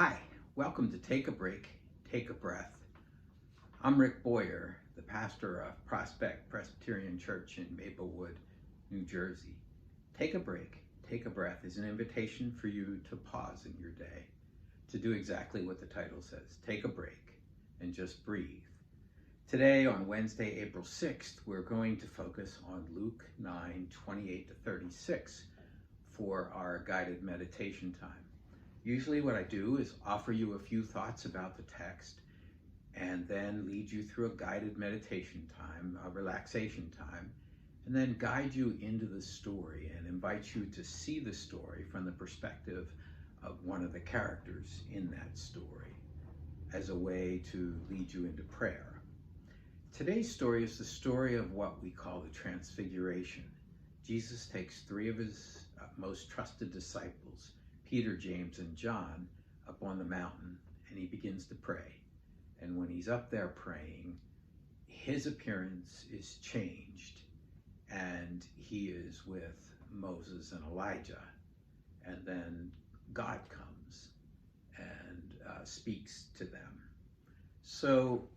Hi, welcome to Take a Break, Take a Breath. I'm Rick Boyer, the pastor of Prospect Presbyterian Church in Maplewood, New Jersey. Take a break, take a breath is an invitation for you to pause in your day, to do exactly what the title says. Take a break and just breathe. Today, on Wednesday, April 6th, we're going to focus on Luke 9:28 to 36 for our guided meditation time. Usually what I do is offer you a few thoughts about the text and then lead you through a guided meditation time, a relaxation time, and then guide you into the story and invite you to see the story from the perspective of one of the characters in that story as a way to lead you into prayer. Today's story is the story of what we call the Transfiguration. Jesus takes three of his most trusted disciples, Peter, James, and John, up on the mountain, and he begins to pray. And when he's up there praying, his appearance is changed, and he is with Moses and Elijah. And then God comes and speaks to them. So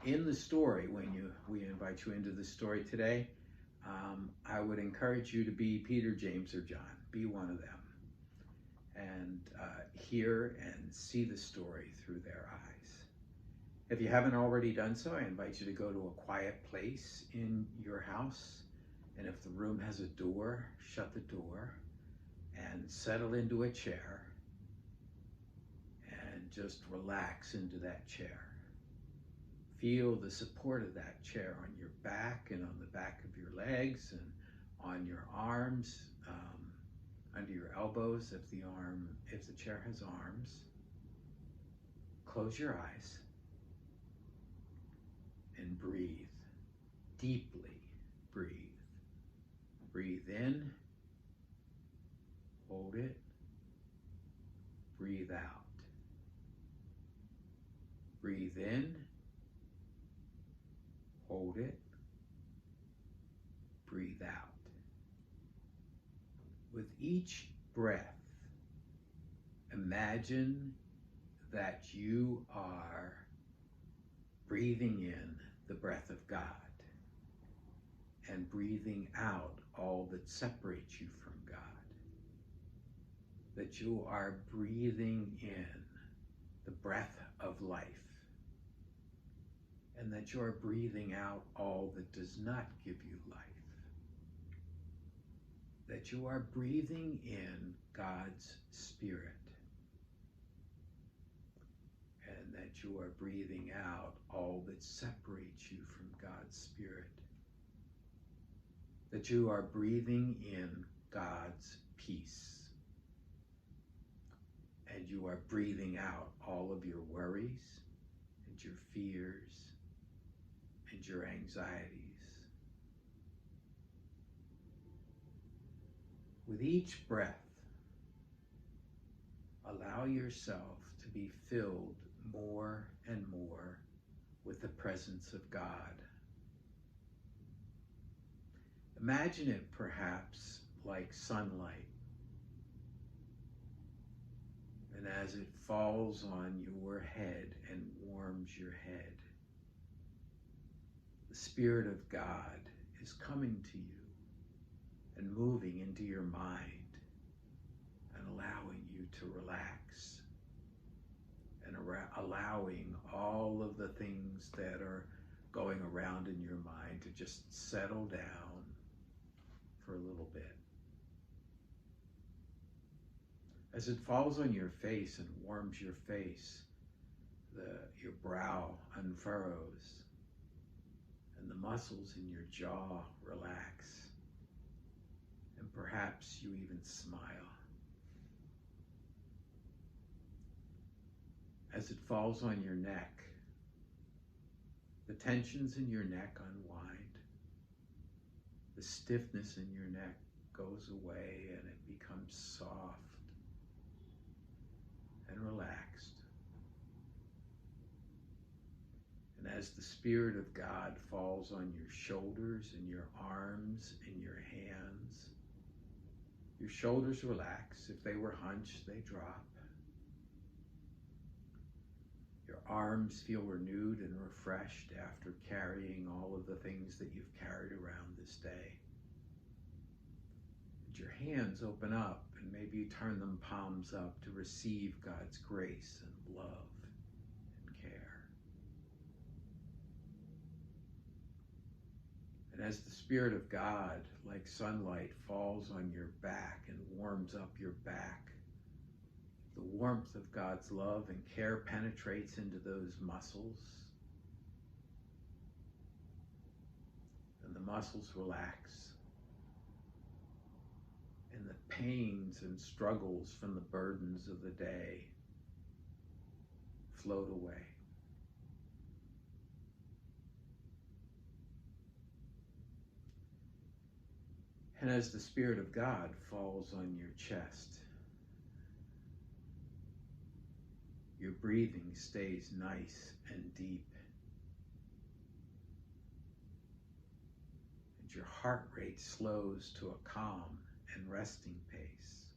in the story, when we invite you into the story today, I would encourage you to be Peter, James, or John. Be one of them and hear and see the story through their eyes. If you haven't already done so, I invite you to go to a quiet place in your house. And if the room has a door, shut the door and settle into a chair and just relax into that chair. Feel the support of that chair on your back and on the back of your legs and on your arms, under your elbows if the chair has arms. Close your eyes and breathe. Deeply breathe. Breathe in, hold it, breathe out. Breathe in, hold it, breathe out. With each breath, imagine that you are breathing in the breath of God and breathing out all that separates you from God. That you are breathing in the breath of life, and that you are breathing out all that does not give you life. That you are breathing in God's Spirit, and that you are breathing out all that separates you from God's Spirit. That you are breathing in God's peace, and you are breathing out all of your worries and your fears and your anxieties. With each breath, allow yourself to be filled more and more with the presence of God. Imagine it perhaps like sunlight, and as it falls on your head and warms your head, the Spirit of God is coming to you and moving into your mind and allowing you to relax and allowing all of the things that are going around in your mind to just settle down for a little bit. As it falls on your face and warms your face, your brow unfurrows and the muscles in your jaw relax. And perhaps you even smile. As it falls on your neck, the tensions in your neck unwind. The stiffness in your neck goes away and it becomes soft and relaxed. And as the Spirit of God falls on your shoulders and your arms and your hands, your shoulders relax. If they were hunched, they drop. Your arms feel renewed and refreshed after carrying all of the things that you've carried around this day. And your hands open up, and maybe you turn them palms up to receive God's grace and love and care. And as the Spirit of God, like sunlight, falls on your back and warms up your back, the warmth of God's love and care penetrates into those muscles, and the muscles relax, and the pains and struggles from the burdens of the day float away. And as the Spirit of God falls on your chest, your breathing stays nice and deep, and your heart rate slows to a calm and resting pace.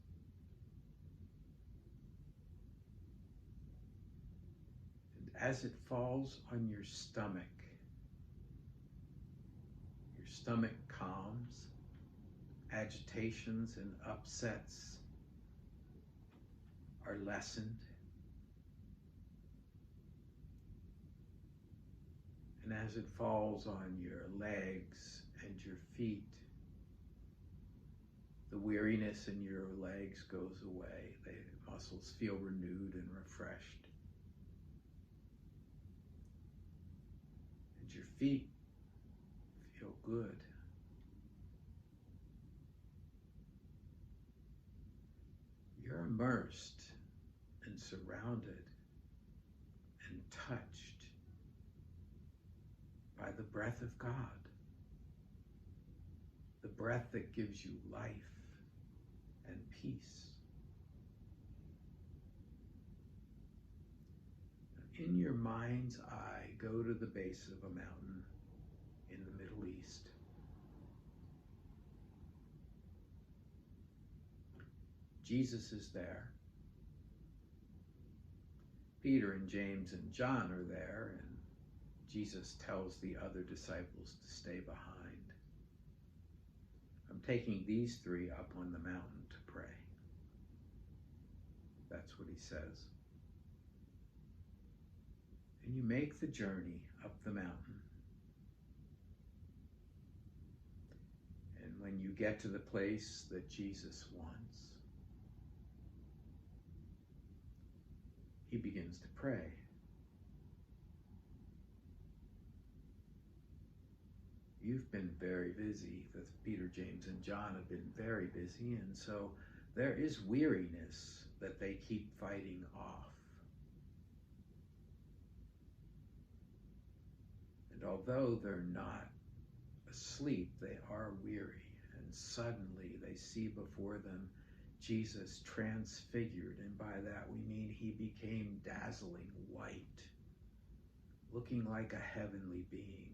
And as it falls on your stomach calms, agitations and upsets are lessened, and as it falls on your legs and your feet, the weariness in your legs goes away. The muscles feel renewed and refreshed. And your feet feel good. You're immersed and surrounded and touched by the breath of God, the breath that gives you life and peace. In your mind's eye, go to the base of a mountain in the Middle East. Jesus is there. Peter and James and John are there, and Jesus tells the other disciples to stay behind. I'm taking these three up on the mountain to pray. That's what he says. And you make the journey up the mountain. And when you get to the place that Jesus wants, he begins to pray. You've been very busy. Peter, James, and John have been very busy, and so there is weariness that they keep fighting off. And although they're not asleep, they are weary, and suddenly they see before them Jesus transfigured, and by that we mean he became dazzling white, looking like a heavenly being.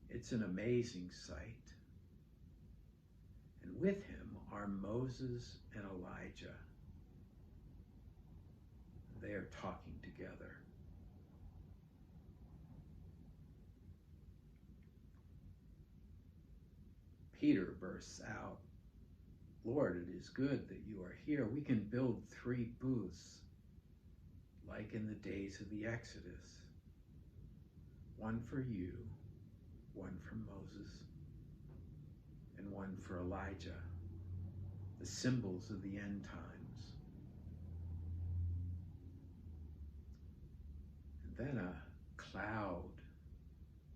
It's an amazing sight. And with him are Moses and Elijah. They are talking together. Peter bursts out, "Lord, it is good that you are here. We can build 3 booths, like in the days of the Exodus. One for you, one for Moses, and one for Elijah, the symbols of the end times." And then a cloud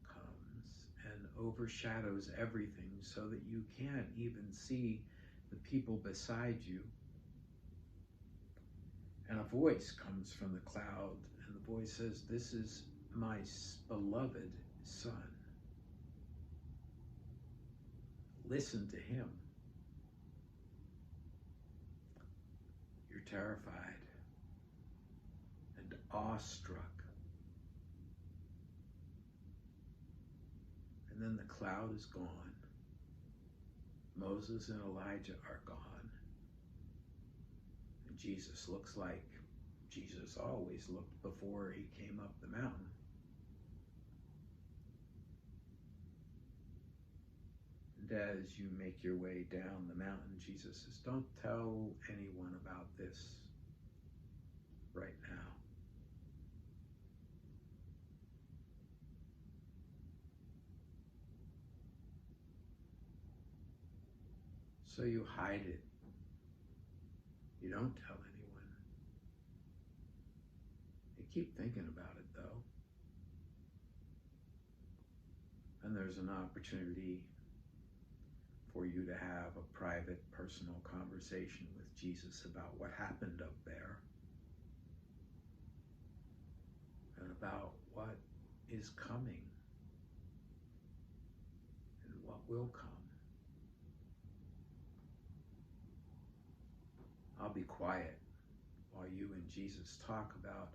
comes and overshadows everything so that you can't even see the people beside you. And a voice comes from the cloud, and the voice says, "This is my beloved Son. Listen to him." You're terrified and awestruck. And then the cloud is gone. Moses and Elijah are gone. And Jesus looks like Jesus always looked before he came up the mountain. And as you make your way down the mountain, Jesus says, don't tell anyone about this right now. So you hide it. You don't tell anyone. You keep thinking about it though. And there's an opportunity for you to have a private, personal conversation with Jesus about what happened up there and about what is coming and what will come. I'll be quiet while you and Jesus talk about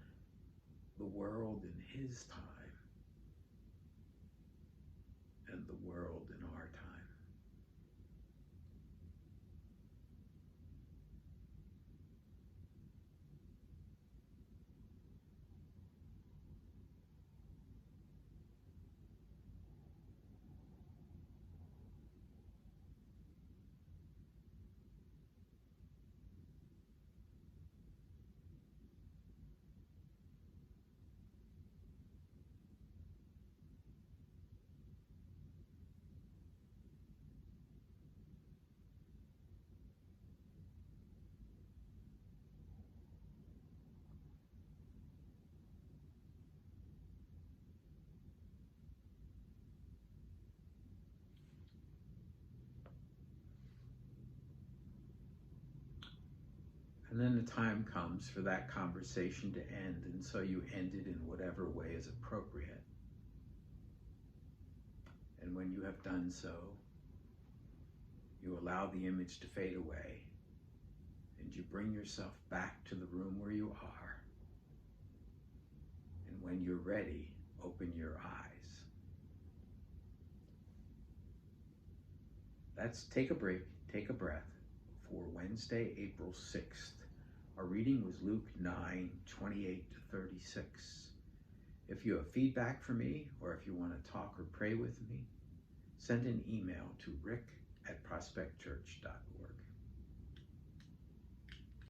the world in his time and the world in our time. And then the time comes for that conversation to end, and so you end it in whatever way is appropriate. And when you have done so, you allow the image to fade away, and you bring yourself back to the room where you are. And when you're ready, open your eyes. That's Take a Break, Take a Breath for Wednesday, April 6th. Our reading was Luke 9:28-36. If you have feedback for me, or if you want to talk or pray with me, send an email to rick@prospectchurch.org.